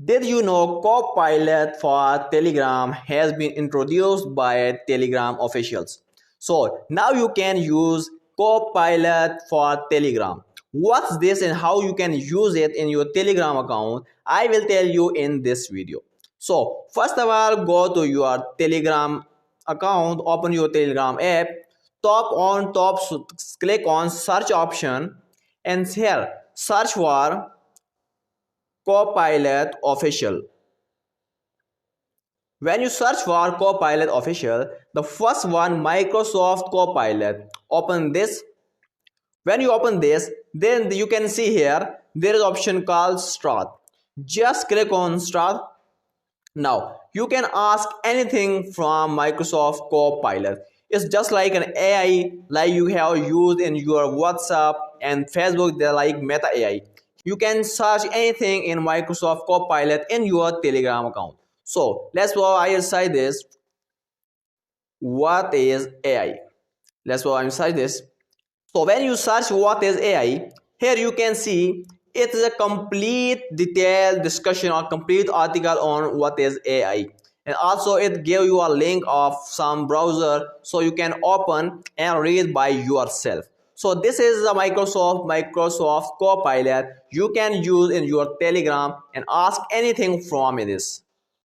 Did you know Copilot for Telegram has been introduced by Telegram officials? So now you can use Copilot for Telegram. What's this and how you can use it in your Telegram account? I will tell you in this video. So first of all, go to your Telegram account, open your Telegram app, top, click on search option and here search for Copilot official. When you search for Copilot official, the first one Microsoft Copilot. Open this. When you open this, then you can see here there is option called start. Just click on start. Now you can ask anything from Microsoft Copilot. It's just like an AI like you have used in your WhatsApp and Facebook. They're like Meta AI. You can search anything in Microsoft Copilot in your Telegram account. So let's go inside this. What is AI? Let's go inside this. So when you search what is AI, here you can see it is a complete detailed discussion or complete article on what is AI. And also it gave you a link of some browser so you can open and read by yourself. So this is the Microsoft Copilot you can use in your Telegram and ask anything from this.